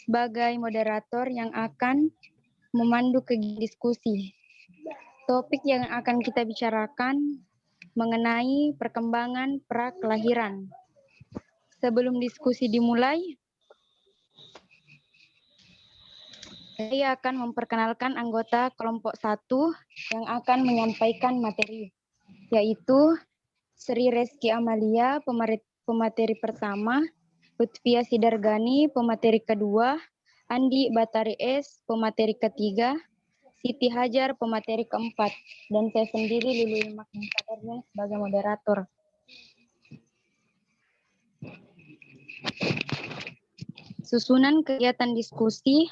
sebagai moderator yang akan memandu kegiatan diskusi. Topik yang akan kita bicarakan mengenai perkembangan pra-kelahiran. Sebelum diskusi dimulai, saya akan memperkenalkan anggota kelompok 1 yang akan menyampaikan materi, yaitu Sri Reski Amalia, pemateri pertama, Lutfia Sidargani, pemateri kedua, Andi Batari S, pemateri ketiga, Siti Hajar, pemateri keempat, dan saya sendiri Lili Makmusadarnya sebagai moderator. Susunan kegiatan diskusi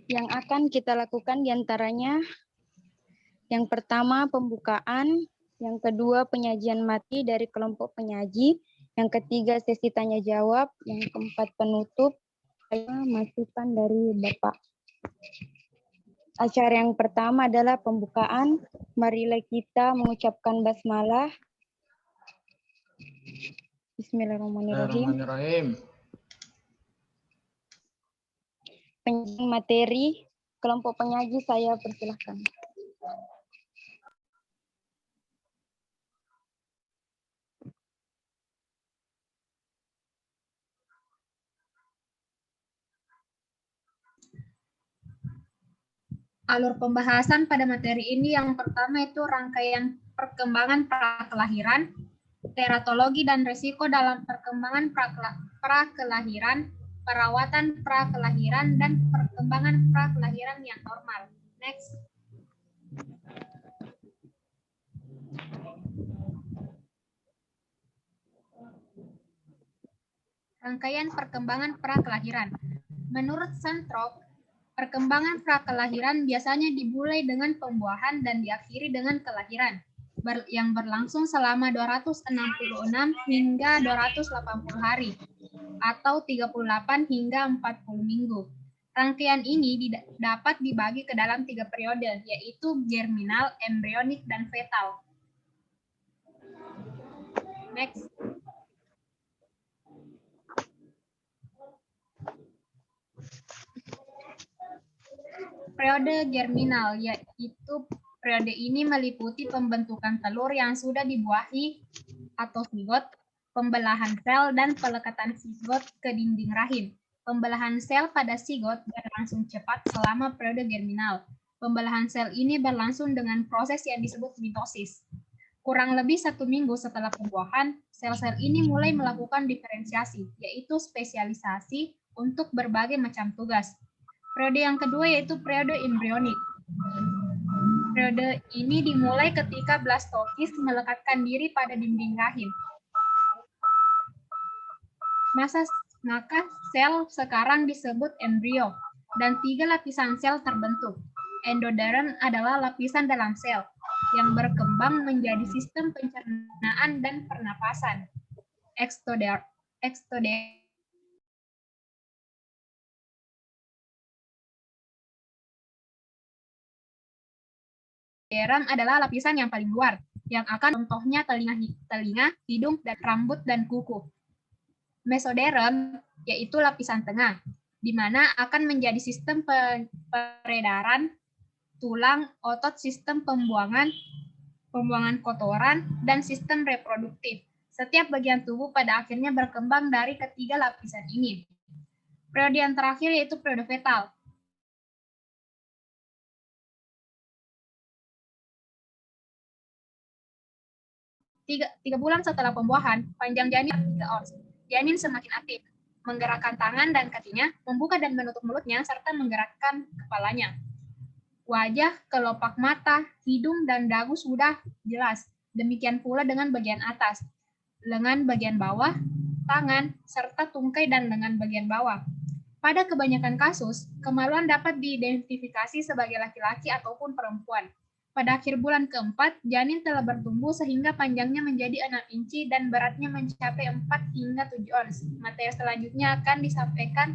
yang akan kita lakukan diantaranya yang pertama pembukaan, yang kedua penyajian materi dari kelompok penyaji, yang ketiga sesi tanya jawab, yang keempat penutup, masukan dari Bapak. Acara yang pertama adalah pembukaan. Marilah kita mengucapkan basmalah. Bismillahirrahmanirrahim. Penyajian materi, kelompok penyaji saya persilahkan. Alur pembahasan pada materi ini yang pertama itu rangkaian perkembangan pra-kelahiran, teratologi dan resiko dalam perkembangan pra-kelahiran, perawatan pra-kelahiran, dan perkembangan pra-kelahiran yang normal. Next. Rangkaian perkembangan pra-kelahiran. Menurut Santrop, perkembangan pra-kelahiran biasanya dimulai dengan pembuahan dan diakhiri dengan kelahiran, yang berlangsung selama 266 hingga 280 hari, atau 38 hingga 40 minggu. Rangkaian ini dapat dibagi ke dalam 3 periode, yaitu germinal, embrionik, dan fetal. Next. Periode germinal, yaitu periode ini meliputi pembentukan telur yang sudah dibuahi atau zigot, pembelahan sel, dan pelekatan zigot ke dinding rahim. Pembelahan sel pada zigot berlangsung cepat selama periode germinal. Pembelahan sel ini berlangsung dengan proses yang disebut mitosis. Kurang lebih 1 minggu setelah pembuahan, sel-sel ini mulai melakukan diferensiasi, yaitu spesialisasi untuk berbagai macam tugas. Periode yang kedua yaitu periode embrionik. Periode ini dimulai ketika blastokis melekatkan diri pada dinding rahim. Maka sel sekarang disebut embrio, dan 3 lapisan sel terbentuk. Endoderm adalah lapisan dalam sel, yang berkembang menjadi sistem pencernaan dan pernapasan. Ektoderm adalah lapisan yang paling luar, yang akan contohnya telinga, hidung, dan rambut dan kuku. Mesoderm yaitu lapisan tengah, di mana akan menjadi sistem peredaran tulang, otot, sistem pembuangan kotoran, dan sistem reproduktif. Setiap bagian tubuh pada akhirnya berkembang dari ketiga lapisan ini. Periode yang terakhir yaitu periode fetal. Tiga bulan setelah pembuahan, panjang janin 3 ons. Janin semakin aktif, menggerakkan tangan dan kakinya, membuka dan menutup mulutnya, serta menggerakkan kepalanya. Wajah, kelopak mata, hidung, dan dagu sudah jelas. Demikian pula dengan bagian atas, lengan bagian bawah, tangan, serta tungkai dan lengan bagian bawah. Pada kebanyakan kasus, kemaluan dapat diidentifikasi sebagai laki-laki ataupun perempuan. Pada akhir bulan keempat, janin telah bertumbuh sehingga panjangnya menjadi 6 inci dan beratnya mencapai 4 hingga 7 ons. Materi selanjutnya akan disampaikan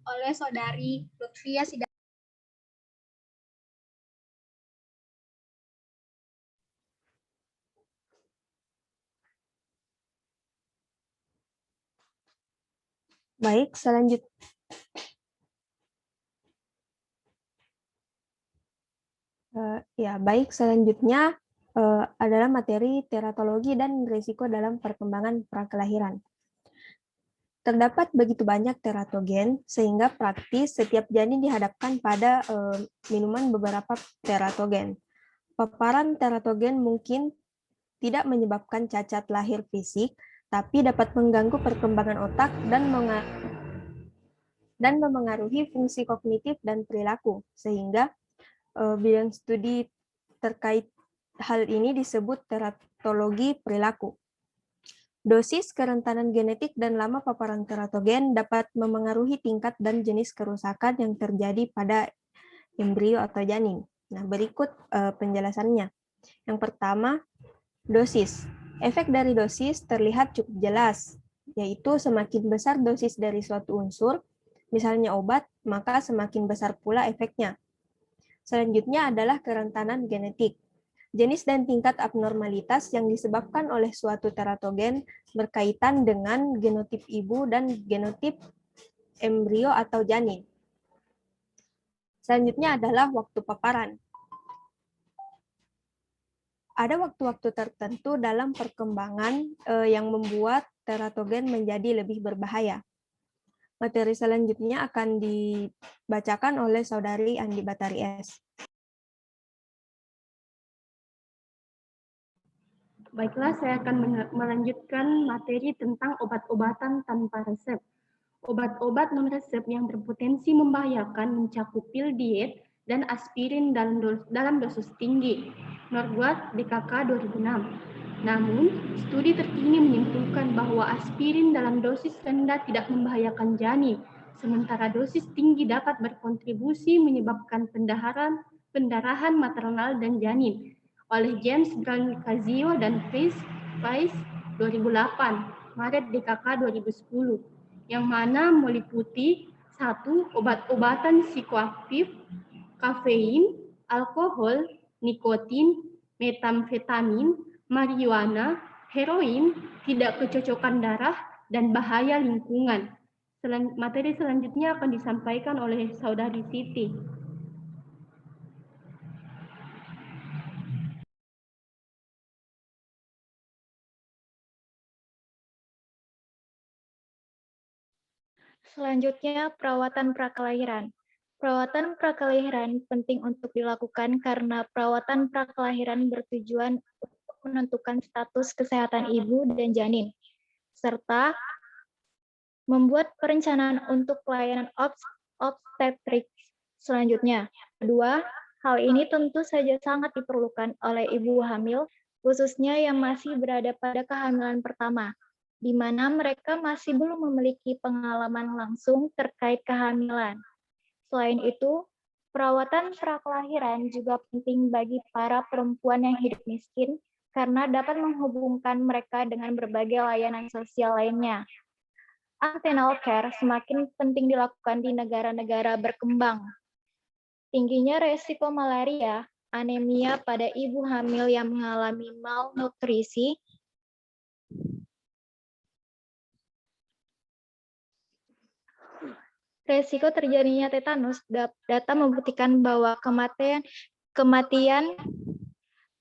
oleh Saudari Lutfia Sidargani. Baik, selanjutnya adalah materi teratologi dan risiko dalam perkembangan prakelahiran. Terdapat begitu banyak teratogen sehingga praktis setiap janin dihadapkan pada minuman beberapa teratogen. Paparan teratogen mungkin tidak menyebabkan cacat lahir fisik, tapi dapat mengganggu perkembangan otak dan memengaruhi fungsi kognitif dan perilaku, sehingga bidang studi terkait hal ini disebut teratologi perilaku. Dosis, kerentanan genetik, dan lama paparan teratogen dapat memengaruhi tingkat dan jenis kerusakan yang terjadi pada embrio atau janin. Nah, berikut penjelasannya. Yang pertama, dosis. Efek dari dosis terlihat cukup jelas, yaitu semakin besar dosis dari suatu unsur, misalnya obat, maka semakin besar pula efeknya. Selanjutnya adalah kerentanan genetik. Jenis dan tingkat abnormalitas yang disebabkan oleh suatu teratogen berkaitan dengan genotip ibu dan genotip embrio atau janin. Selanjutnya adalah waktu paparan. Ada waktu-waktu tertentu dalam perkembangan yang membuat teratogen menjadi lebih berbahaya. Materi selanjutnya akan dibacakan oleh Saudari Andi Batari S. Baiklah, saya akan melanjutkan materi tentang obat-obatan tanpa resep. Obat-obat non-resep yang berpotensi membahayakan mencakup pil diet dan aspirin dalam dosis tinggi. Norgard DKK 2006. Namun, studi terkini menyimpulkan bahwa aspirin dalam dosis rendah tidak membahayakan janin, sementara dosis tinggi dapat berkontribusi menyebabkan pendarahan maternal dan janin. Oleh James Brancazio dan Price 2008, Maret DKK 2010, yang mana meliputi 1. Obat-obatan psikoaktif, kafein, alkohol, nikotin, metamfetamin, marijuana, heroin, tidak kecocokan darah, dan bahaya lingkungan. Materi selanjutnya akan disampaikan oleh Saudari Siti. Selanjutnya, perawatan prakelahiran. Perawatan prakelahiran penting untuk dilakukan karena perawatan prakelahiran bertujuan untuk menentukan status kesehatan ibu dan janin, serta membuat perencanaan untuk pelayanan obstetrik selanjutnya. Kedua, hal ini tentu saja sangat diperlukan oleh ibu hamil, khususnya yang masih berada pada kehamilan pertama, di mana mereka masih belum memiliki pengalaman langsung terkait kehamilan. Selain itu, perawatan prakelahiran juga penting bagi para perempuan yang hidup miskin karena dapat menghubungkan mereka dengan berbagai layanan sosial lainnya. Antenatal care semakin penting dilakukan di negara-negara berkembang. Tingginya resiko malaria, anemia pada ibu hamil yang mengalami malnutrisi, resiko terjadinya tetanus. Data membuktikan bahwa kematian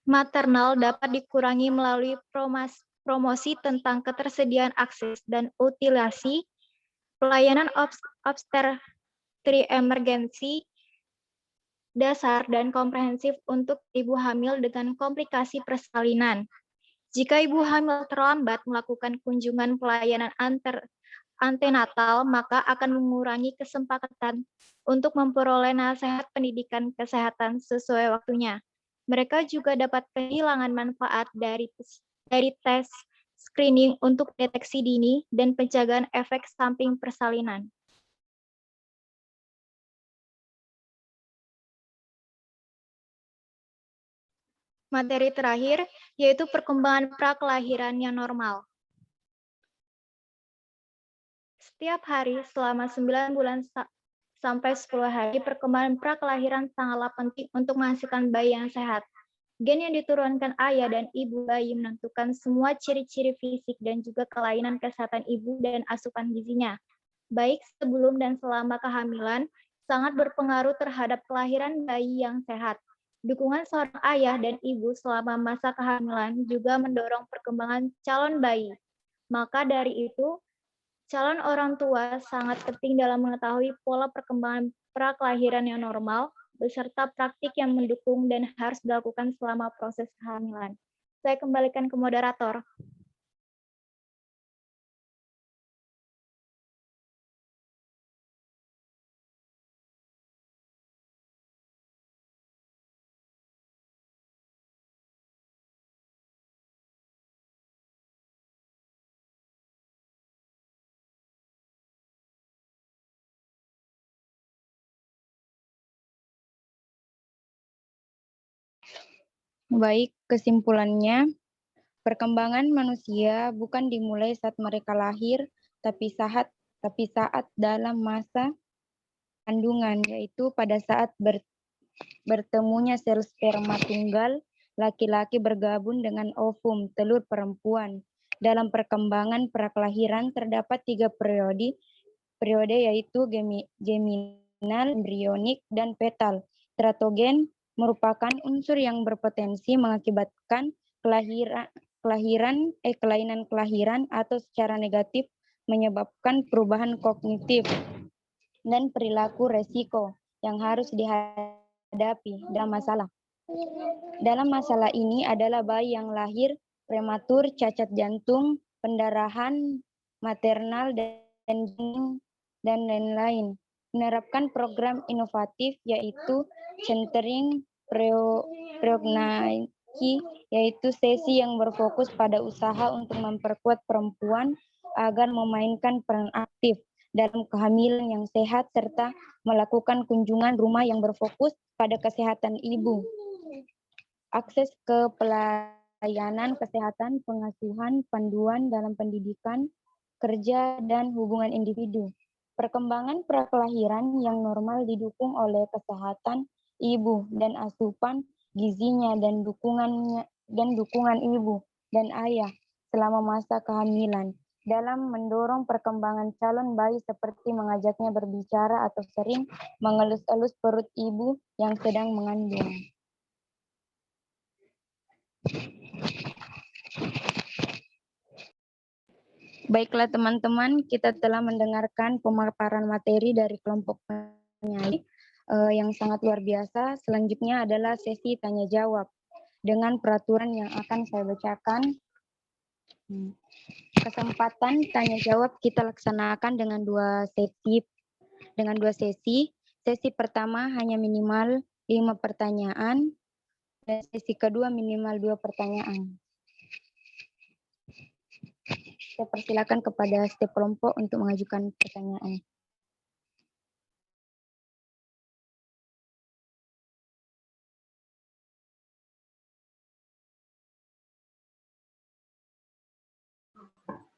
maternal dapat dikurangi melalui promosi tentang ketersediaan akses dan utilasi pelayanan obstetri emergensi dasar dan komprehensif untuk ibu hamil dengan komplikasi persalinan. Jika ibu hamil terlambat melakukan kunjungan pelayanan antenatal, maka akan mengurangi kesempatan untuk memperoleh nasihat pendidikan kesehatan sesuai waktunya. Mereka juga dapat kehilangan manfaat dari tes screening untuk deteksi dini dan pencegahan efek samping persalinan. Materi terakhir yaitu perkembangan prakelahiran yang normal. Setiap hari selama 9 bulan sampai 10 hari, perkembangan prakelahiran sangatlah penting untuk menghasilkan bayi yang sehat. Gen yang diturunkan ayah dan ibu bayi menentukan semua ciri-ciri fisik dan juga kelainan kesehatan ibu dan asupan gizinya. baik sebelum dan selama kehamilan, sangat berpengaruh terhadap kelahiran bayi yang sehat. Dukungan seorang ayah dan ibu selama masa kehamilan juga mendorong perkembangan calon bayi. Maka dari itu, calon orang tua sangat penting dalam mengetahui pola perkembangan prakelahiran yang normal, beserta praktik yang mendukung dan harus dilakukan selama proses kehamilan. Saya kembalikan ke moderator. Baik, kesimpulannya, perkembangan manusia bukan dimulai saat mereka lahir, tapi saat dalam masa kandungan, yaitu pada saat bertemunya sel sperma tunggal laki-laki bergabung dengan ovum telur perempuan. Dalam perkembangan prakelahiran terdapat 3 periode yaitu geminal, embrionik, dan fetal. Teratogen merupakan unsur yang berpotensi mengakibatkan kelainan kelahiran atau secara negatif menyebabkan perubahan kognitif dan perilaku resiko yang harus dihadapi dalam masalah ini adalah bayi yang lahir prematur, cacat jantung, pendarahan maternal dan lain-lain. Menerapkan program inovatif yaitu centering pregnancy, yaitu sesi yang berfokus pada usaha untuk memperkuat perempuan agar memainkan peran aktif dalam kehamilan yang sehat serta melakukan kunjungan rumah yang berfokus pada kesehatan ibu. Akses ke pelayanan kesehatan, pengasuhan, panduan dalam pendidikan, kerja, dan hubungan individu. Perkembangan prakelahiran yang normal didukung oleh kesehatan ibu dan asupan gizinya dan dukungan ibu dan ayah selama masa kehamilan dalam mendorong perkembangan calon bayi seperti mengajaknya berbicara atau sering mengelus-elus perut ibu yang sedang mengandung. Baiklah teman-teman, kita telah mendengarkan pemaparan materi dari kelompok penyanyi yang sangat luar biasa. Selanjutnya adalah sesi tanya jawab dengan peraturan yang akan saya bacakan. Kesempatan tanya jawab kita laksanakan dengan dua sesi. Sesi pertama hanya minimal 5 pertanyaan dan sesi kedua minimal 2 pertanyaan. Saya persilakan kepada setiap kelompok untuk mengajukan pertanyaan.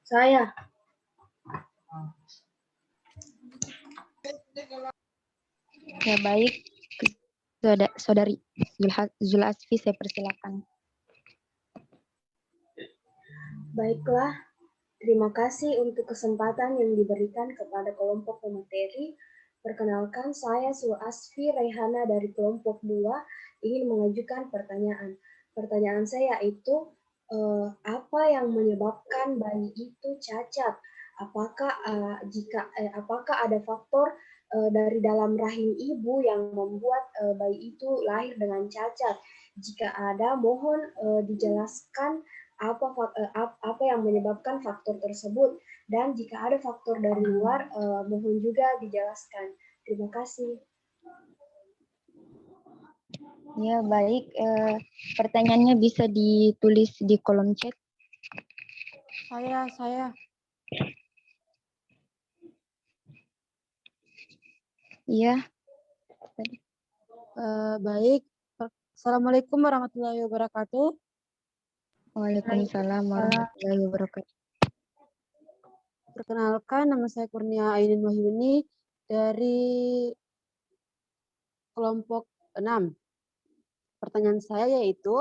Saya. Ya baik, Saudari Zulasfi, saya persilakan. Baiklah, terima kasih untuk kesempatan yang diberikan kepada kelompok pemateri. Perkenalkan, saya Zulasfi Reihana dari kelompok 2 ingin mengajukan pertanyaan. Pertanyaan saya yaitu, apa yang menyebabkan bayi itu cacat? Apakah ada faktor dari dalam rahim ibu yang membuat bayi itu lahir dengan cacat? Jika ada, mohon dijelaskan apa yang menyebabkan faktor tersebut, dan jika ada faktor dari luar mohon juga dijelaskan. Terima kasih. Ya baik, pertanyaannya bisa ditulis di kolom chat. Saya. Iya. Baik. Assalamualaikum warahmatullahi wabarakatuh. Waalaikumsalam warahmatullahi wabarakatuh. Perkenalkan, nama saya Kurnia Ainin Wahyuni dari kelompok 6. Pertanyaan saya yaitu,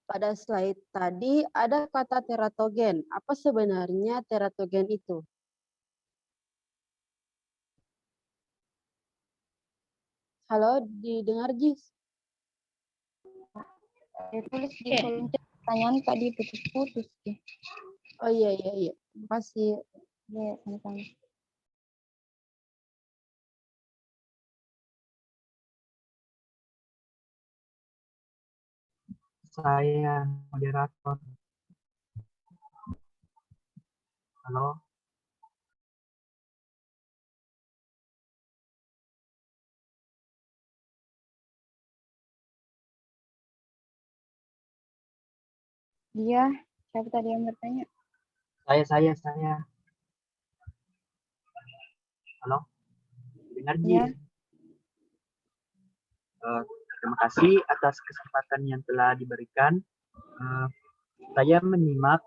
pada slide tadi ada kata teratogen. Apa sebenarnya teratogen itu? Halo, didengar Jis? Tulis di kolom chat pertanyaan tadi putus-putus. Oh iya, iya, iya. Terima kasih. Ya, sama-sama. Saya moderator. Halo. Dia, siapa tadi yang bertanya? Saya. Halo. Dengar Ya. Jis? Terima kasih atas kesempatan yang telah diberikan. Saya menyimak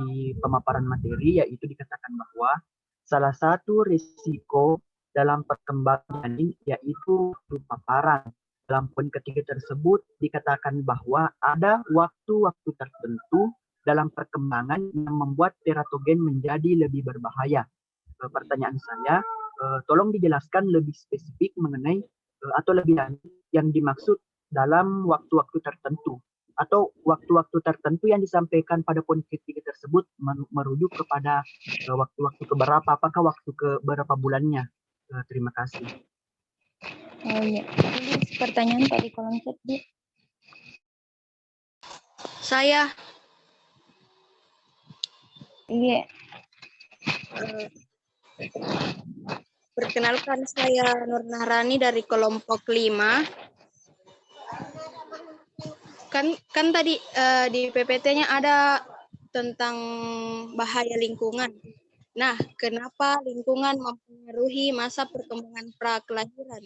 di pemaparan materi, yaitu dikatakan bahwa salah satu risiko dalam perkembangan janin yaitu paparan. Dalam poin ketiga tersebut dikatakan bahwa ada waktu-waktu tertentu dalam perkembangan yang membuat teratogen menjadi lebih berbahaya. Pertanyaan saya, tolong dijelaskan lebih spesifik mengenai atau lebih lanjut yang dimaksud dalam waktu-waktu tertentu, atau waktu-waktu tertentu yang disampaikan pada poin ketiga tersebut merujuk kepada waktu-waktu keberapa, apakah waktu ke berapa bulannya? Terima kasih. Oh iya, tulis pertanyaan tadi kolom chat di. Saya. Iya. Perkenalkan, saya Nur Nahrani dari kelompok 5. Kan tadi di PPT-nya ada tentang bahaya lingkungan. Nah, kenapa lingkungan mempengaruhi masa perkembangan prakelahiran?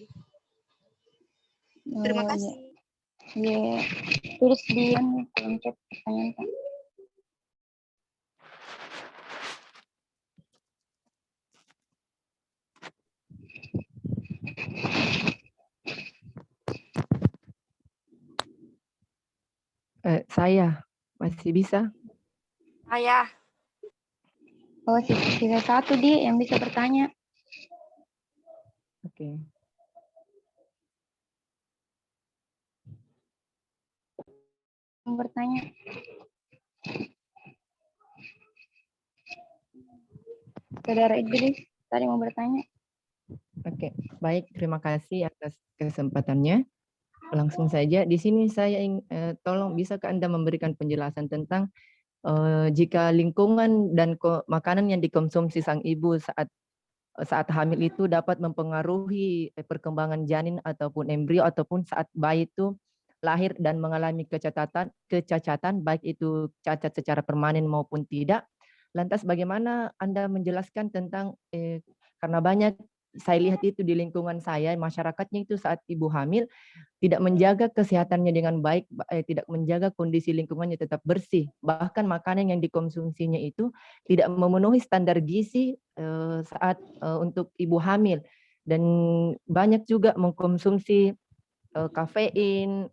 Terima kasih. Iya. Tulis di kolom chat pertanyaan Kak. Saya masih bisa. Saya. Oh, sisa satu di yang bisa bertanya. Oke. Yang bertanya. Saudara Idris tadi mau bertanya. Oke, baik. Terima kasih atas kesempatannya. Langsung saja, di sini saya tolong bisakah Anda memberikan penjelasan tentang jika lingkungan dan makanan yang dikonsumsi sang ibu saat hamil itu dapat mempengaruhi perkembangan janin ataupun embrio ataupun saat bayi itu lahir dan mengalami kecacatan baik itu cacat secara permanen maupun tidak. Lantas bagaimana Anda menjelaskan tentang karena banyak saya lihat itu di lingkungan saya, masyarakatnya itu saat ibu hamil tidak menjaga kesehatannya dengan baik, tidak menjaga kondisi lingkungannya tetap bersih. Bahkan makanan yang dikonsumsinya itu tidak memenuhi standar gizi saat untuk ibu hamil. Dan banyak juga mengkonsumsi kafein,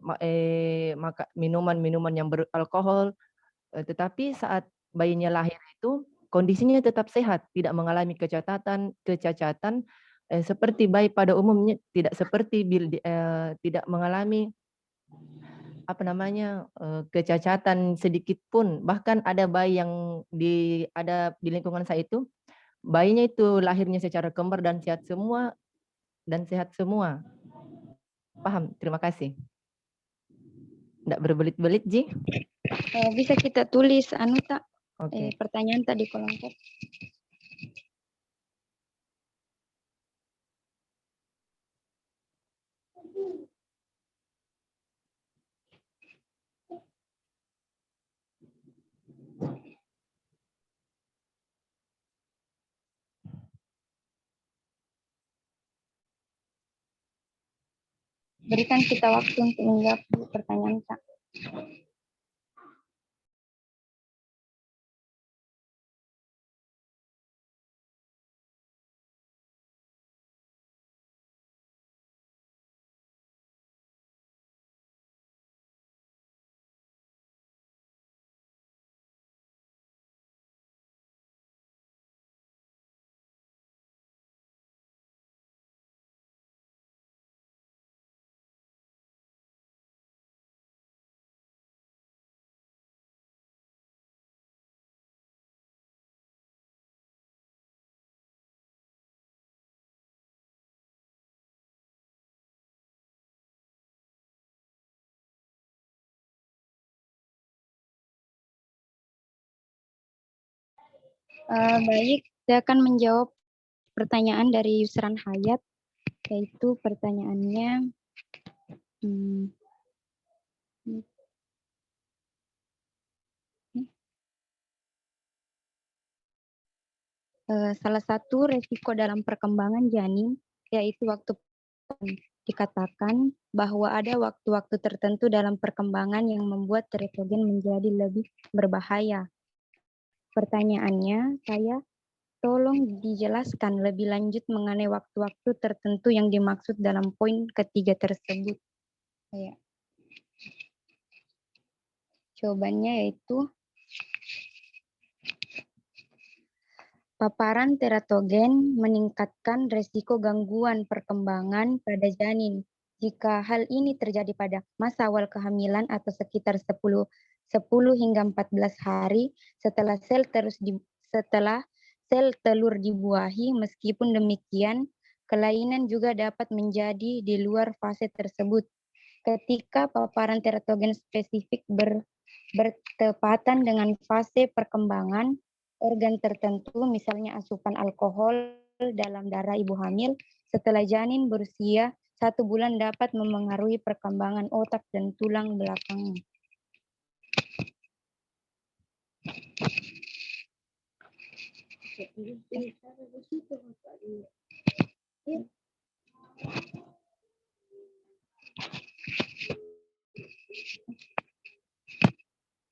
minuman-minuman yang beralkohol, tetapi saat bayinya lahir itu kondisinya tetap sehat, tidak mengalami kecacatan seperti bayi pada umumnya, tidak seperti tidak mengalami kecacatan sedikit pun. Bahkan ada bayi yang ada di lingkungan saya itu, bayinya itu lahirnya secara kembar dan sehat semua. Paham? Terima kasih. Tidak berbelit-belit, Ji. Bisa kita tulis tak? Oke. Pertanyaan tadi kolom chat. Berikan kita waktu untuk menjawab pertanyaan Kak. Baik, saya akan menjawab pertanyaan dari Yusran Hayat, yaitu pertanyaannya, salah satu resiko dalam perkembangan janin, yaitu waktu dikatakan bahwa ada waktu-waktu tertentu dalam perkembangan yang membuat teratogen menjadi lebih berbahaya. Pertanyaannya, tolong dijelaskan lebih lanjut mengenai waktu-waktu tertentu yang dimaksud dalam poin ketiga tersebut. Jawabannya yaitu paparan teratogen meningkatkan resiko gangguan perkembangan pada janin. Jika hal ini terjadi pada masa awal kehamilan atau sekitar 10 hingga 14 hari setelah sel telur dibuahi, meskipun demikian, kelainan juga dapat menjadi di luar fase tersebut. Ketika paparan teratogen spesifik bertepatan dengan fase perkembangan organ tertentu, misalnya asupan alkohol dalam darah ibu hamil setelah janin berusia 1 bulan dapat memengaruhi perkembangan otak dan tulang belakang.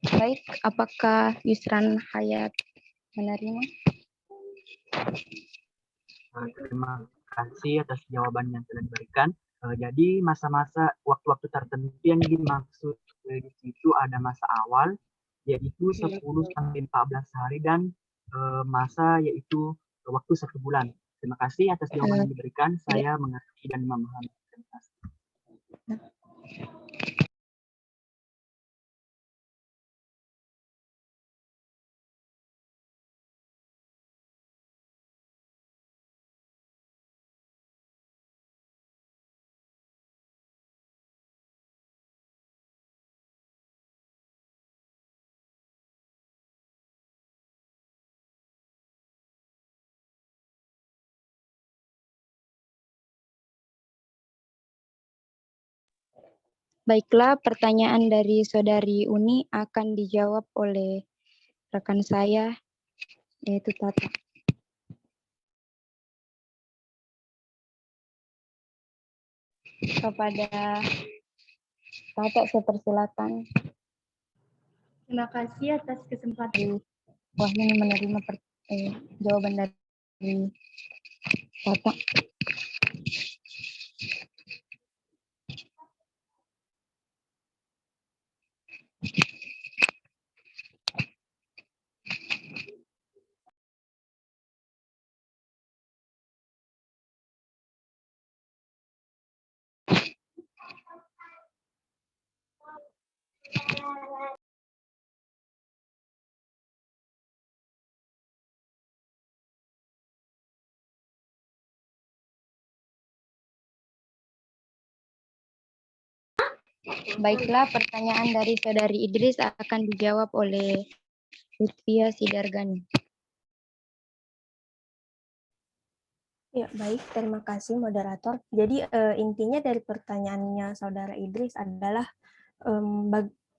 Baik, apakah Yusran Hayat menerima? Terima kasih atas jawaban yang telah diberikan. Jadi masa-masa waktu-waktu tertentu yang dimaksud di situ ada masa awal, yaitu 10 sampai 14 hari, dan masa yaitu waktu 1 bulan. Terima kasih atas jawaban yang diberikan. Saya mengerti dan memahami. Terima kasih. Baiklah, pertanyaan dari Saudari Uni akan dijawab oleh rekan saya, yaitu Tata. Kepada Tata, saya persilakan. Terima kasih atas kesempatan. Wahyu menerima jawaban dari Tata. Baiklah, pertanyaan dari Saudari Idris akan dijawab oleh Lutfia Sidargani. Ya, baik. Terima kasih, moderator. Jadi, intinya dari pertanyaannya Saudara Idris adalah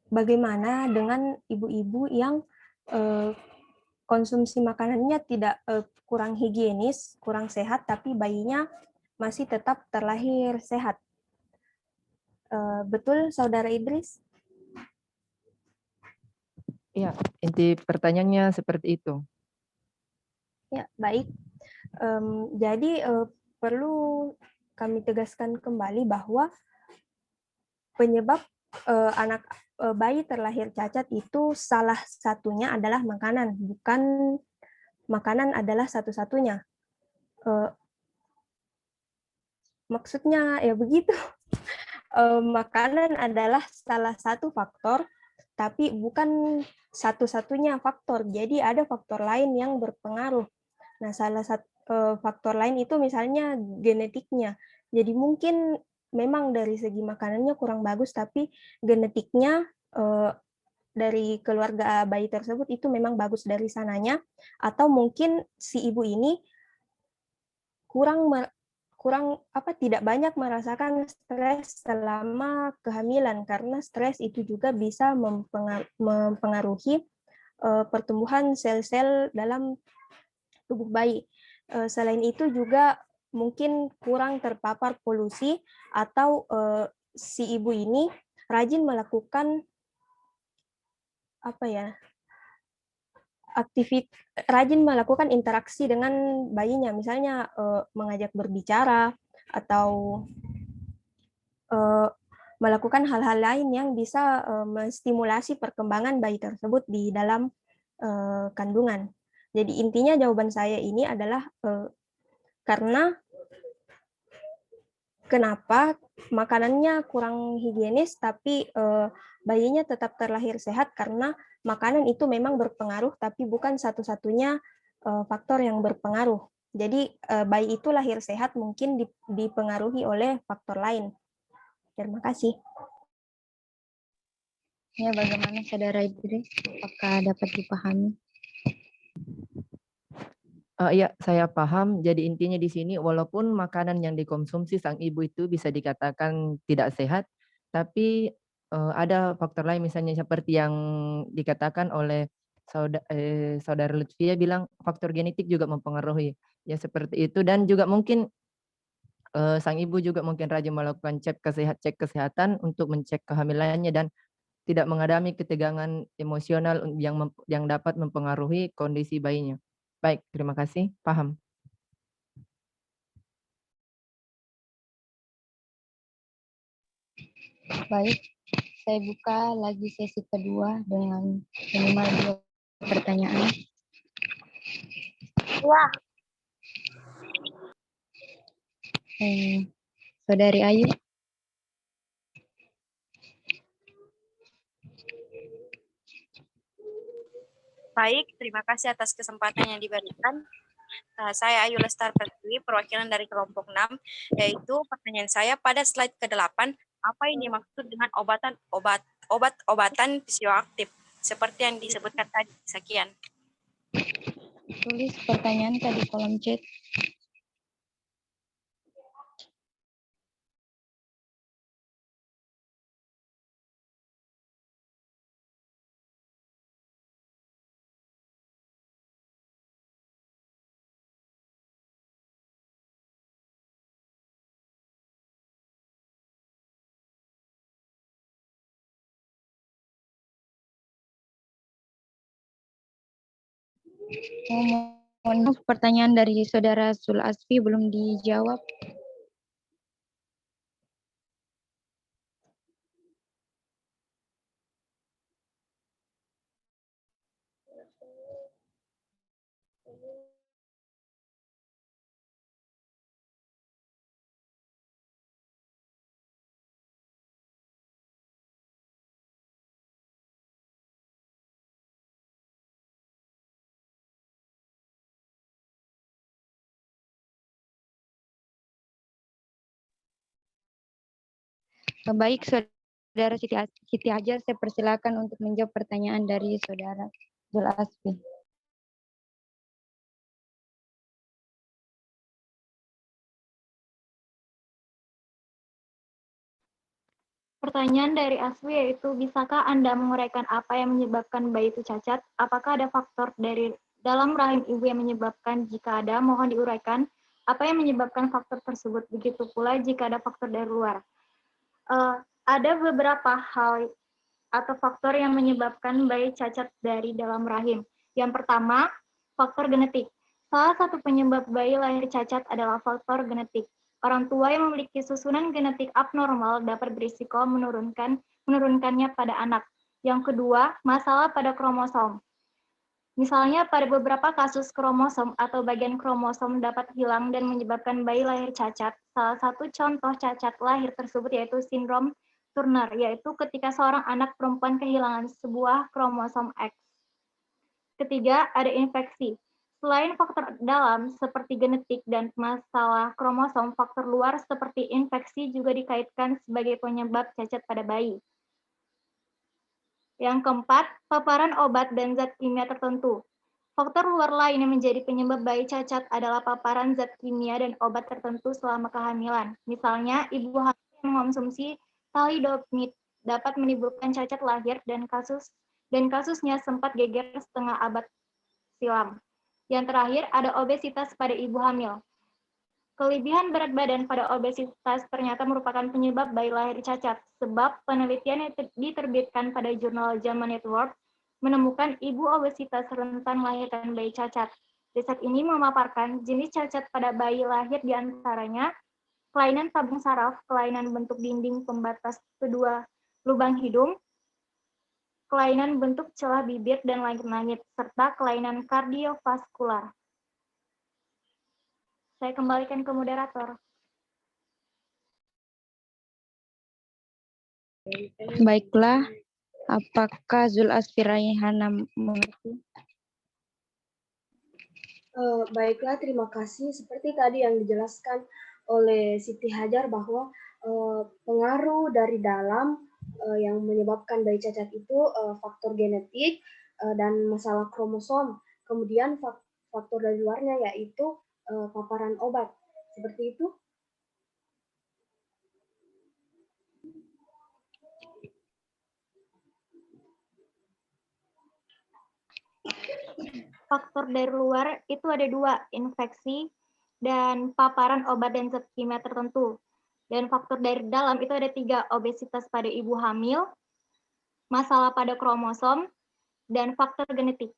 bagaimana dengan ibu-ibu yang konsumsi makanannya tidak kurang higienis, kurang sehat, tapi bayinya masih tetap terlahir sehat. Betul, Saudara Idris? Ya, inti pertanyaannya seperti itu. Ya, baik. Jadi perlu kami tegaskan kembali bahwa penyebab anak bayi terlahir cacat itu salah satunya adalah makanan, bukan makanan adalah satu-satunya. Maksudnya ya begitu. Makanan adalah salah satu faktor, tapi bukan satu-satunya faktor. Jadi ada faktor lain yang berpengaruh. Nah, salah satu faktor lain itu misalnya genetiknya. Jadi mungkin memang dari segi makanannya kurang bagus, tapi genetiknya dari keluarga bayi tersebut itu memang bagus dari sananya, atau mungkin si ibu ini tidak banyak merasakan stres selama kehamilan, karena stres itu juga bisa mempengaruhi pertumbuhan sel-sel dalam tubuh bayi. Selain itu juga mungkin kurang terpapar polusi, atau si ibu ini rajin melakukan rajin melakukan interaksi dengan bayinya, misalnya mengajak berbicara atau melakukan hal-hal lain yang bisa menstimulasi perkembangan bayi tersebut di dalam kandungan. Jadi intinya jawaban saya ini adalah karena kenapa makanannya kurang higienis tapi bayinya tetap terlahir sehat, karena makanan itu memang berpengaruh, tapi bukan satu-satunya faktor yang berpengaruh. Jadi bayi itu lahir sehat mungkin dipengaruhi oleh faktor lain. Terima kasih. Ya, bagaimana Saudara Idris? Apakah dapat dipahami? Ya, saya paham. Jadi intinya di sini, walaupun makanan yang dikonsumsi sang ibu itu bisa dikatakan tidak sehat, tapi ada faktor lain, misalnya seperti yang dikatakan oleh Saudara Lutfia bilang, faktor genetik juga mempengaruhi. Ya seperti itu, dan juga mungkin sang ibu juga mungkin rajin melakukan cek kesehatan untuk mencek kehamilannya dan tidak mengalami ketegangan emosional yang dapat mempengaruhi kondisi bayinya. Baik, terima kasih. Paham. Baik, saya buka lagi sesi kedua dengan minimal 2 pertanyaan. Wah. Saudari Ayu. Baik, terima kasih atas kesempatan yang diberikan. Saya Ayu Lestar Pertiwi, perwakilan dari kelompok 6, yaitu pertanyaan saya pada slide ke-8, apa yang dimaksud dengan obat-obatan psihoaktif, seperti yang disebutkan tadi. Sekian. Tulis pertanyaan di kolom chat. Mohon maaf, pertanyaan dari Saudara Sul Asfi belum dijawab. Baik, Saudara Siti Hajar, saya persilakan untuk menjawab pertanyaan dari Saudara Sul Asfi. Pertanyaan dari Aswi yaitu, bisakah Anda menguraikan apa yang menyebabkan bayi itu cacat? Apakah ada faktor dari dalam rahim ibu yang menyebabkan? Jika ada, mohon diuraikan apa yang menyebabkan faktor tersebut. Begitu pula jika ada faktor dari luar. Ada beberapa hal atau faktor yang menyebabkan bayi cacat dari dalam rahim. Yang pertama, faktor genetik. Salah satu penyebab bayi lahir cacat adalah faktor genetik. Orang tua yang memiliki susunan genetik abnormal dapat berisiko menurunkannya pada anak. Yang kedua, masalah pada kromosom. Misalnya pada beberapa kasus kromosom atau bagian kromosom dapat hilang dan menyebabkan bayi lahir cacat. Salah satu contoh cacat lahir tersebut yaitu sindrom Turner, yaitu ketika seorang anak perempuan kehilangan sebuah kromosom X. Ketiga, ada infeksi. Selain faktor dalam seperti genetik dan masalah kromosom, faktor luar seperti infeksi juga dikaitkan sebagai penyebab cacat pada bayi. Yang keempat, paparan obat dan zat kimia tertentu. Faktor luar lain yang menjadi penyebab bayi cacat adalah paparan zat kimia dan obat tertentu selama kehamilan. Misalnya, ibu hamil yang mengonsumsi thalidomid dapat menimbulkan cacat lahir dan kasusnya sempat geger setengah abad silam. Yang terakhir, ada obesitas pada ibu hamil. Kelebihan berat badan pada obesitas ternyata merupakan penyebab bayi lahir cacat, sebab penelitian yang diterbitkan pada jurnal JAMA Network menemukan ibu obesitas rentan melahirkan bayi cacat. Riset ini memaparkan jenis cacat pada bayi lahir diantaranya kelainan tabung saraf, kelainan bentuk dinding pembatas kedua lubang hidung, kelainan bentuk celah bibir dan langit-langit, serta kelainan kardiovaskular. Saya kembalikan ke moderator. Baiklah, apakah Zul Asfi Raihana mengerti? Baiklah, terima kasih. Seperti tadi yang dijelaskan oleh Siti Hajar bahwa pengaruh dari dalam yang menyebabkan bayi cacat itu faktor genetik dan masalah kromosom. Kemudian faktor dari luarnya yaitu paparan obat. Seperti itu. Faktor dari luar itu ada dua, infeksi dan paparan obat dan zat kimia tertentu. Dan faktor dari dalam itu ada tiga, obesitas pada ibu hamil, masalah pada kromosom, dan faktor genetik.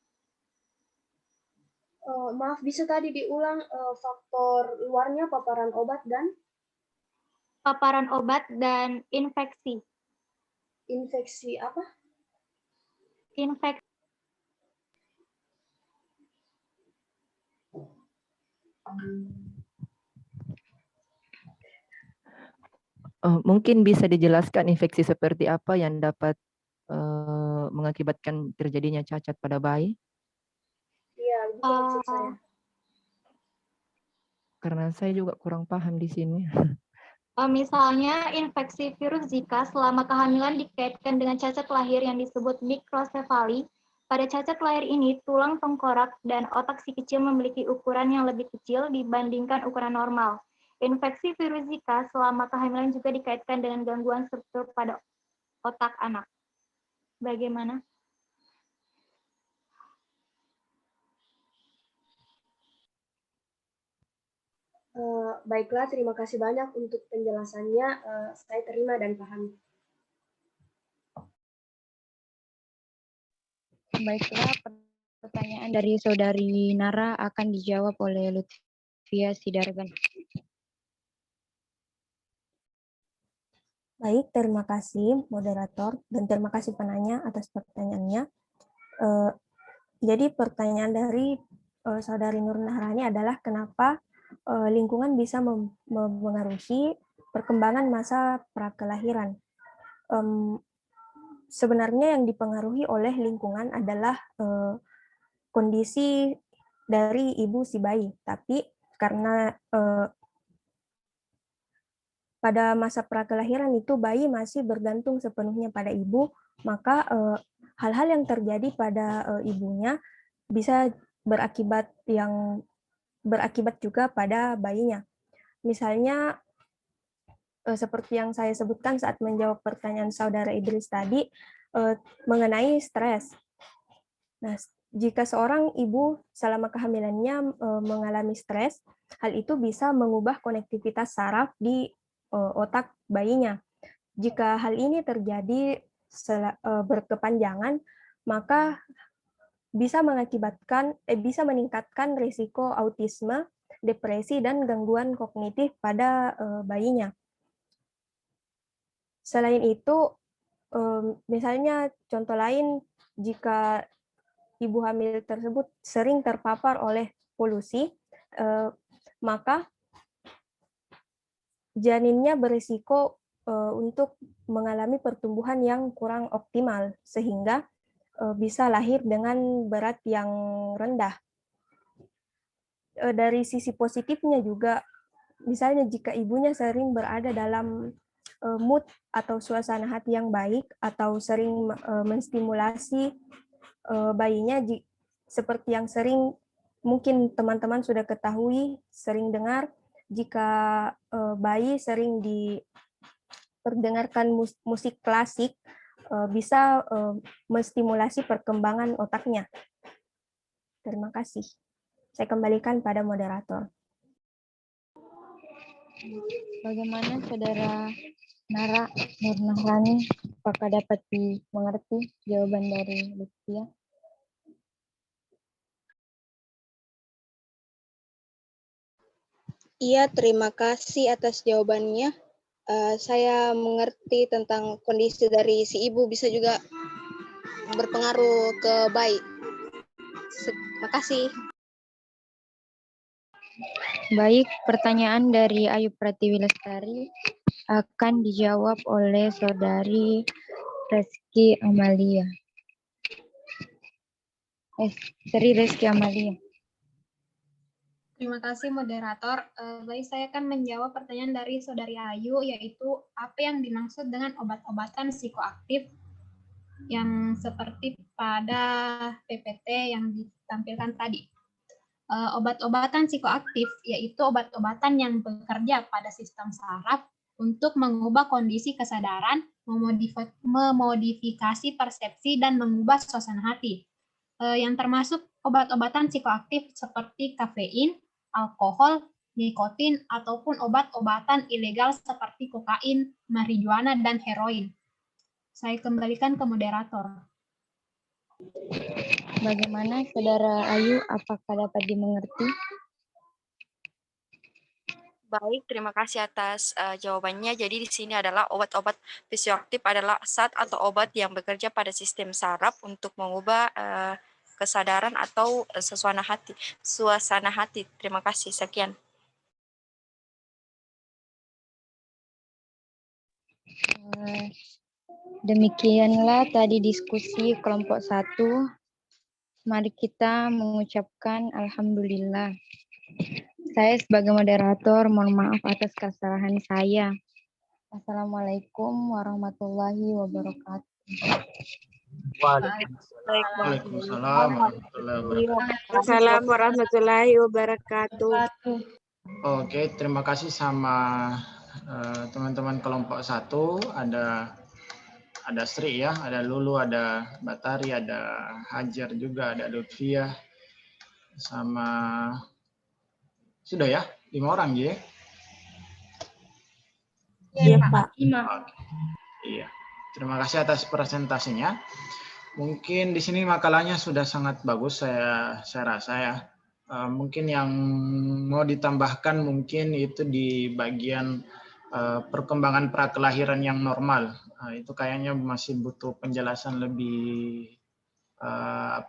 Maaf, bisa tadi diulang faktor luarnya paparan obat dan? Paparan obat dan infeksi. Infeksi apa? Infeksi. Mungkin bisa dijelaskan infeksi seperti apa yang dapat mengakibatkan terjadinya cacat pada bayi? Iya, itu maksud saya. Karena saya juga kurang paham di sini. Misalnya infeksi virus Zika selama kehamilan dikaitkan dengan cacat lahir yang disebut mikrosefali. Pada cacat lahir ini, tulang tengkorak dan otak si kecil memiliki ukuran yang lebih kecil dibandingkan ukuran normal. Infeksi virus Zika selama kehamilan juga dikaitkan dengan gangguan struktur pada otak anak. Bagaimana? Baiklah, terima kasih banyak untuk penjelasannya. Saya terima dan paham. Baiklah, pertanyaan dari Saudari Nara akan dijawab oleh Lutfia Sidargan. Baik, terima kasih moderator dan terima kasih penanya atas pertanyaannya. Jadi pertanyaan dari Saudari Nur Nahrani adalah kenapa lingkungan bisa mempengaruhi perkembangan masa prakelahiran. Sebenarnya yang dipengaruhi oleh lingkungan adalah kondisi dari ibu si bayi, tapi karena pada masa prakelahiran itu bayi masih bergantung sepenuhnya pada ibu, maka hal-hal yang terjadi pada ibunya bisa berakibat juga pada bayinya. Misalnya seperti yang saya sebutkan saat menjawab pertanyaan Saudara Idris tadi mengenai stres. Nah, jika seorang ibu selama kehamilannya mengalami stres, hal itu bisa mengubah konektivitas saraf di otak bayinya. Jika hal ini terjadi berkepanjangan, maka bisa meningkatkan risiko autisme, depresi, dan gangguan kognitif pada bayinya. Selain itu, misalnya contoh lain, jika ibu hamil tersebut sering terpapar oleh polusi, maka janinnya berisiko untuk mengalami pertumbuhan yang kurang optimal, sehingga bisa lahir dengan berat yang rendah. Dari sisi positifnya juga, misalnya jika ibunya sering berada dalam mood atau suasana hati yang baik, atau sering menstimulasi bayinya, seperti yang sering mungkin teman-teman sudah ketahui, sering dengar, jika bayi sering diperdengarkan musik klasik, bisa menstimulasi perkembangan otaknya. Terima kasih. Saya kembalikan pada moderator. Bagaimana Saudara Nara Nurnahrani, apakah dapat dimengerti jawaban dari Lutfia? Iya, terima kasih atas jawabannya. Saya mengerti tentang kondisi dari si ibu bisa juga berpengaruh ke bayi. Terima kasih. Baik, pertanyaan dari Ayu Pratiwi Lestari akan dijawab oleh Saudari Reski Amalia. Sri Reski Amalia. Terima kasih moderator. Baik, saya akan menjawab pertanyaan dari Saudari Ayu, yaitu apa yang dimaksud dengan obat-obatan psikoaktif yang seperti pada PPT yang ditampilkan tadi. Obat-obatan psikoaktif yaitu obat-obatan yang bekerja pada sistem saraf untuk mengubah kondisi kesadaran, memodifikasi persepsi, dan mengubah suasana hati. Yang termasuk obat-obatan psikoaktif seperti kafein, alkohol, nikotin, ataupun obat-obatan ilegal seperti kokain, marijuana, dan heroin. Saya kembalikan ke moderator. Bagaimana Saudara Ayu, apakah dapat dimengerti? Baik, terima kasih atas jawabannya. Jadi di sini adalah obat-obat psikoaktif adalah zat atau obat yang bekerja pada sistem saraf untuk mengubah kesadaran atau suasana hati. Terima kasih. Sekian. Demikianlah tadi diskusi kelompok 1. Mari kita mengucapkan Alhamdulillah. Saya sebagai moderator mohon maaf atas kesalahan saya. Assalamualaikum warahmatullahi wabarakatuh. Waalaikumsalam warahmatullahi wabarakatuh. Oke, terima kasih sama teman-teman kelompok 1. Ada Sri ya, ada Lulu, ada Batari, ada Hajar juga, ada Lutfia, sama sudah ya 5 orang ya. Iya Pak. Oke. Iya, terima kasih atas presentasinya. Mungkin di sini makalahnya sudah sangat bagus saya rasa ya. Mungkin yang mau ditambahkan mungkin itu di bagian perkembangan prakelahiran yang normal. Itu kayaknya masih butuh penjelasan lebih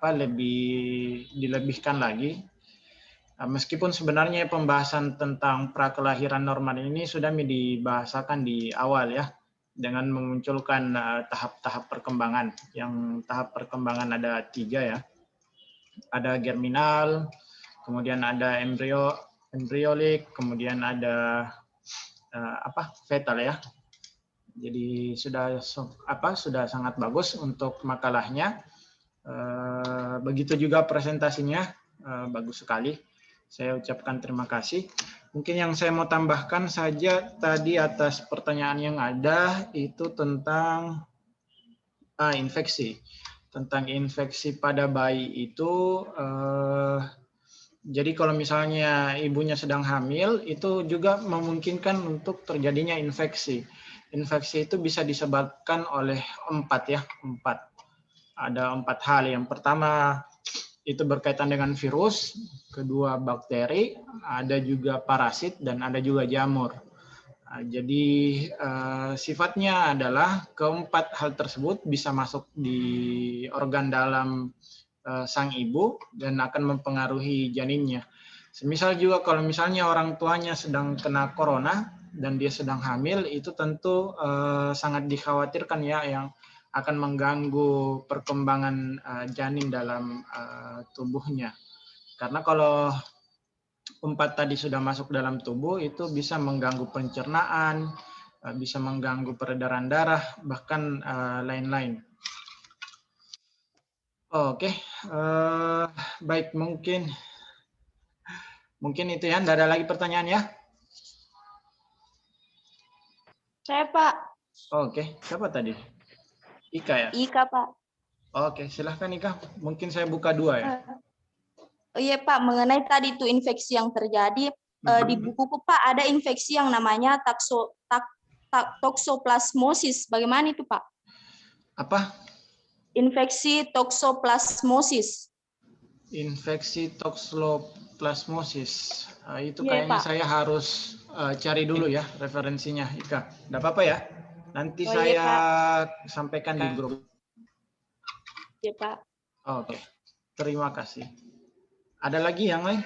lebih dilebihkan lagi. Meskipun sebenarnya pembahasan tentang prakelahiran normal ini sudah dibahasakan di awal ya, dengan memunculkan tahap-tahap perkembangan. Yang tahap perkembangan ada 3 ya. Ada germinal, kemudian ada embryolik, kemudian ada fetal ya. Jadi sudah sangat bagus untuk makalahnya. Begitu juga presentasinya bagus sekali. Saya ucapkan terima kasih. Mungkin yang saya mau tambahkan saja tadi atas pertanyaan yang ada itu tentang infeksi. Tentang infeksi pada bayi itu, jadi kalau misalnya ibunya sedang hamil, itu juga memungkinkan untuk terjadinya infeksi. Infeksi itu bisa disebabkan oleh 4 ya, 4. Ada 4 hal. Yang pertama itu berkaitan dengan virus, kedua bakteri, ada juga parasit, dan ada juga jamur. Jadi sifatnya adalah keempat hal tersebut bisa masuk di organ dalam sang ibu dan akan mempengaruhi janinnya. Semisal juga kalau misalnya orang tuanya sedang kena corona dan dia sedang hamil, itu tentu sangat dikhawatirkan ya, yang akan mengganggu perkembangan janin dalam tubuhnya. Karena kalau 4 tadi sudah masuk dalam tubuh, itu bisa mengganggu pencernaan, bisa mengganggu peredaran darah, bahkan lain-lain. Oke, baik, mungkin itu ya. Tidak ada lagi pertanyaan ya? Saya, Pak. Oke, siapa tadi? Ika ya? Ika, Pak. Oke, silahkan Ika. Mungkin saya buka 2 ya. Oh iya, Pak. Mengenai tadi itu infeksi yang terjadi, di bukuku, Pak, ada infeksi yang namanya toxoplasmosis. Bagaimana itu, Pak? Apa? Infeksi toxoplasmosis. Infeksi toxoplasmosis. Itu Iya, kayaknya Pak. saya harus cari dulu ya referensinya, Ika. Tidak apa-apa ya? Nanti Oh, iya, saya Pak. sampaikan di grup. Iya, Pak. Oke, terima kasih. Ada lagi yang lain?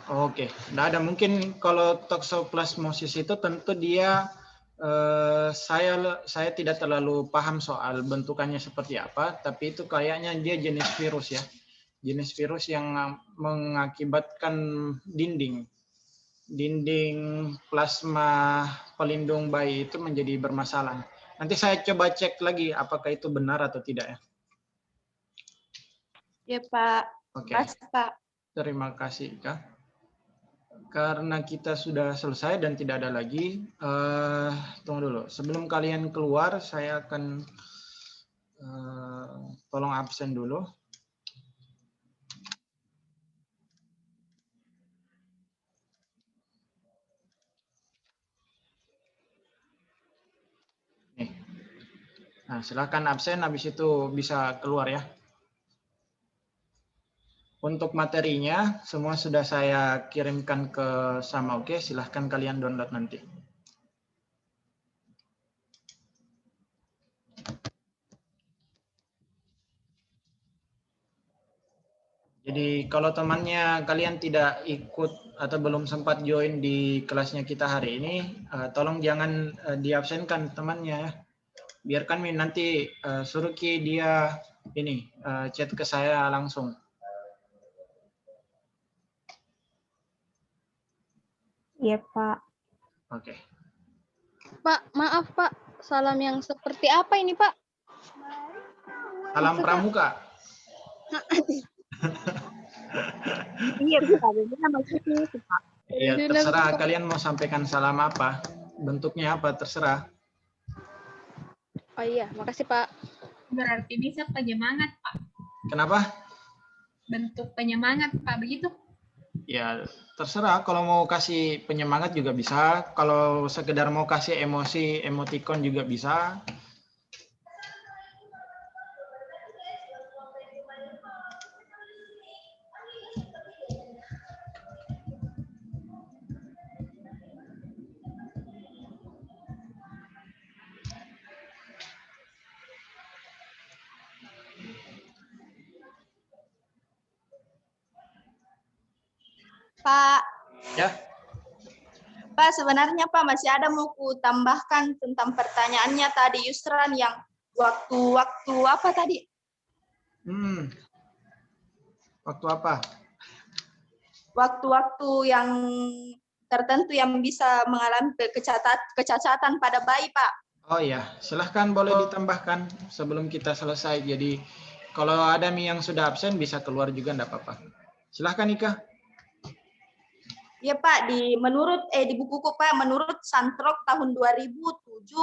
Oke, tidak ada. Mungkin kalau toxoplasmosis itu tentu dia saya tidak terlalu paham soal bentukannya seperti apa, tapi itu kayaknya dia jenis virus ya. Jenis virus yang mengakibatkan dinding plasma pelindung bayi itu menjadi bermasalah. Nanti saya coba cek lagi apakah itu benar atau tidak ya. Iya, Pak. Oke. Makasih, Pak. Terima kasih, Kak. Karena kita sudah selesai dan tidak ada lagi, tunggu dulu. Sebelum kalian keluar, saya akan tolong absen dulu. Nih. Nah, silakan absen, habis itu bisa keluar ya. Untuk materinya, semua sudah saya kirimkan ke Sama Oke, silahkan kalian download nanti. Jadi kalau temannya kalian tidak ikut atau belum sempat join di kelasnya kita hari ini, tolong jangan diabsenkan temannya ya. Biarkan nanti suruh dia ini chat ke saya langsung. Iya, Pak. Oke. Pak, maaf Pak. Salam yang seperti apa ini Pak? Salam pramuka. Iya, Pak. Maksudnya itu, Pak. Ya, terserah kalian mau sampaikan salam apa. Bentuknya apa, terserah. Oh iya, makasih Pak. Berarti bisa penyemangat, Pak. Kenapa? Bentuk penyemangat, Pak, begitu? Ya, terserah. Kalau mau kasih penyemangat juga bisa. Kalau sekedar mau kasih emosi, emoticon juga bisa. Pak. Ya. Pak, sebenarnya Pak masih ada mau ku tambahkan tentang pertanyaannya tadi Yusran yang waktu-waktu apa tadi? Waktu apa? Waktu-waktu yang tertentu yang bisa mengalami kecacatan pada bayi, Pak. Oh iya, silahkan boleh ditambahkan sebelum kita selesai. Jadi kalau ada yang sudah absen bisa keluar juga, enggak apa-apa. Silahkan Ika. Ya Pak, di bukuku Pak, menurut Santrok tahun 2007,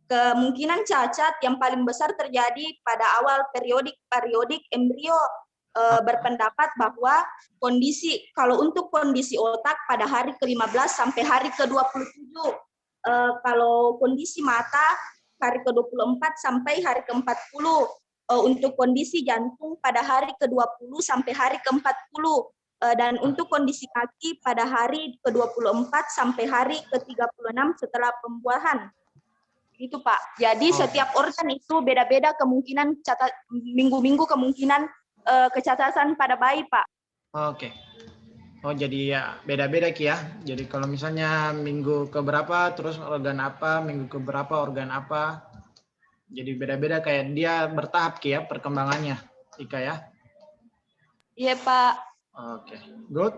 kemungkinan cacat yang paling besar terjadi pada awal periodik embrio, berpendapat bahwa kalau untuk kondisi otak pada hari ke-15 sampai hari ke-27, kalau kondisi mata hari ke-24 sampai hari ke-40, untuk kondisi jantung pada hari ke-20 sampai hari ke-40, dan untuk kondisi kaki pada hari ke-24 sampai hari ke-36 setelah pembuahan. Itu Pak. Jadi setiap organ itu beda-beda kemungkinan minggu-minggu kemungkinan kecacatan pada bayi, Pak. Oke. Oh, jadi ya beda-beda Ki ya. Jadi kalau misalnya minggu keberapa terus organ apa, minggu keberapa organ apa. Jadi beda-beda kayak dia bertahap Ki ya perkembangannya. Ika ya? Iya, Pak. Oke, good.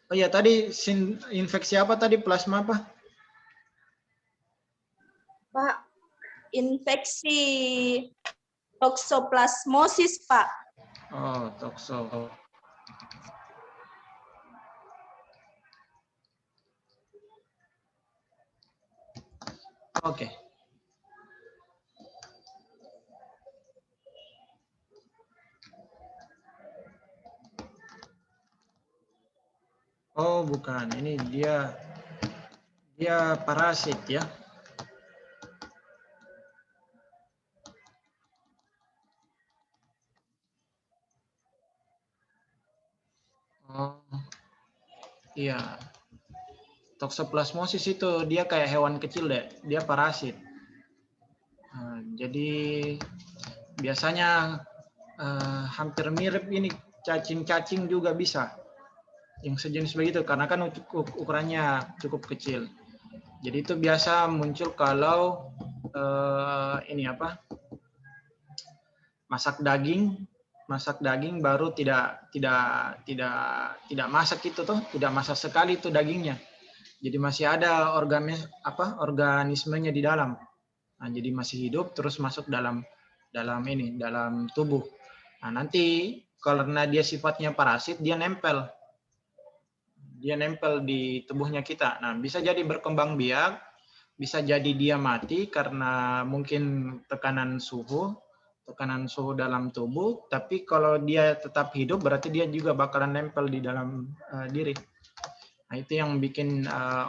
Oh iya, tadi infeksi apa tadi? Plasma apa? Pak, infeksi toksoplasmosis, Pak. Oh, tokso. Oke. Oh, bukan. Ini dia parasit ya. Oh, iya. Toksoplasmosis itu dia kayak hewan kecil deh. Dia parasit. Jadi biasanya hampir mirip ini cacing-cacing juga bisa. Yang sejenis begitu karena kan ukurannya cukup kecil. Jadi itu biasa muncul kalau ini apa? Masak daging baru tidak masak itu tuh, tidak masak sekali itu dagingnya. Jadi masih ada organismenya di dalam. Nah, jadi masih hidup terus masuk dalam tubuh. Nah, nanti karena dia sifatnya parasit, dia nempel di tubuhnya kita. Nah, bisa jadi berkembang biak, bisa jadi dia mati karena mungkin tekanan suhu dalam tubuh, tapi kalau dia tetap hidup berarti dia juga bakalan nempel di dalam diri. Nah, itu yang bikin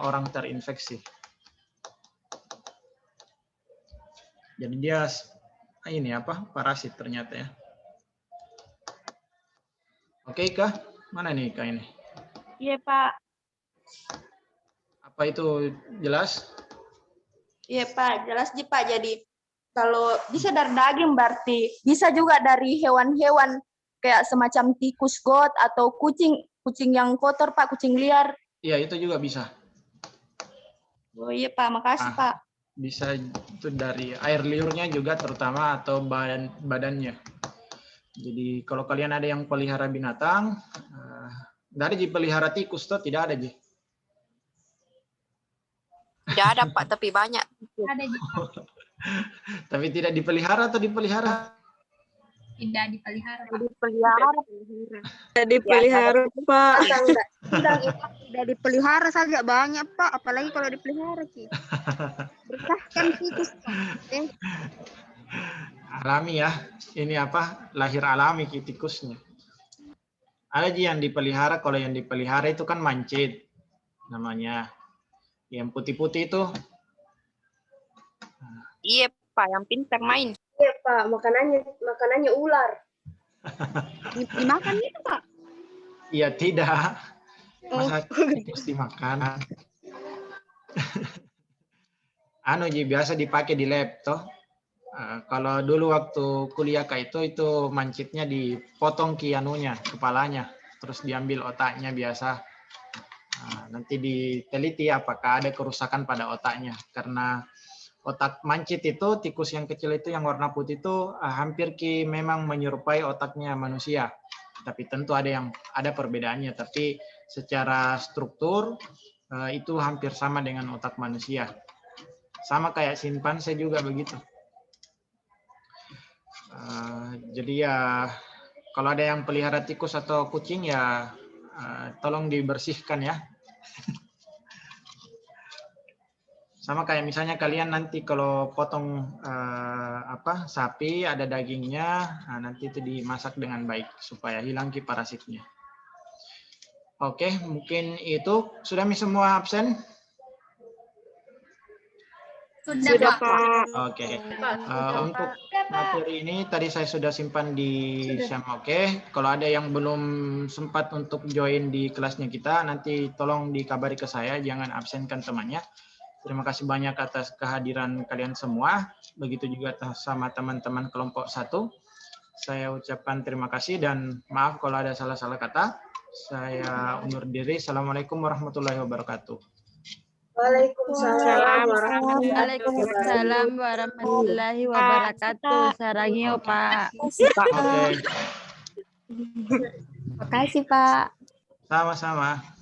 orang terinfeksi. Jadi dia ini apa? Parasit ternyata ya. Oke, Kak. Mana nih Kak ini? Iya, Pak. Apa itu jelas? Iya, Pak. Jelas, Pak. Jadi kalau bisa dari daging berarti bisa juga dari hewan-hewan kayak semacam tikus got atau kucing yang kotor, Pak, kucing liar. Iya, itu juga bisa. Oh iya, Pak. Makasih, Pak. Bisa itu dari air liurnya juga terutama atau badannya. Jadi kalau kalian ada yang pelihara binatang, nggak ada pelihara tikus tuh, tidak ada Ji. Tidak ada Pak, tapi banyak. Ada Ji. Tapi tidak dipelihara atau dipelihara? Tidak dipelihara. Tidak dipelihara, Pak. Tidak dipelihara saja banyak, Pak. Apalagi kalau dipelihara, Ki. Berkahkan tikus, Pak. Alami ya. Ini apa? Lahir alami tikusnya. Ada Ji yang dipelihara. Kalau yang dipelihara itu kan mancit namanya. Yang putih-putih itu. Iya Pak, yang pintar main. Iya Pak, makanannya ular. Dimakan itu, Pak? Iya, tidak. Masa tikus dimakan? Ji biasa dipakai di lab toh. Kalau dulu waktu kuliah kayak itu mancitnya dipotong kepalanya, terus diambil otaknya biasa. Nanti diteliti apakah ada kerusakan pada otaknya, karena otak mancit itu, tikus yang kecil itu yang warna putih itu hampir memang menyerupai otaknya manusia. Tapi tentu ada perbedaannya, tapi secara struktur itu hampir sama dengan otak manusia. Sama kayak simpanse juga begitu. Jadi ya kalau ada yang pelihara tikus atau kucing ya tolong dibersihkan ya. Sama kayak misalnya kalian nanti kalau potong sapi ada dagingnya, nanti itu dimasak dengan baik supaya hilang parasitnya. Oke, mungkin itu sudah semua absen. Sudah Pak. Oke. Untuk materi ini tadi saya sudah simpan di Sham. Oke. Kalau ada yang belum sempat untuk join di kelasnya kita, nanti tolong dikabari ke saya, jangan absenkan temannya. Terima kasih banyak atas kehadiran kalian semua. Begitu juga sama teman-teman kelompok 1. Saya ucapkan terima kasih dan maaf kalau ada salah-salah kata. Saya undur diri. Assalamualaikum warahmatullahi wabarakatuh. Waalaikumsalam warahmatullahi Waalaikumsalam warahmatullahi wabarakatuh. Sarangio Pak. Oke, Makasih Pak. sama-sama.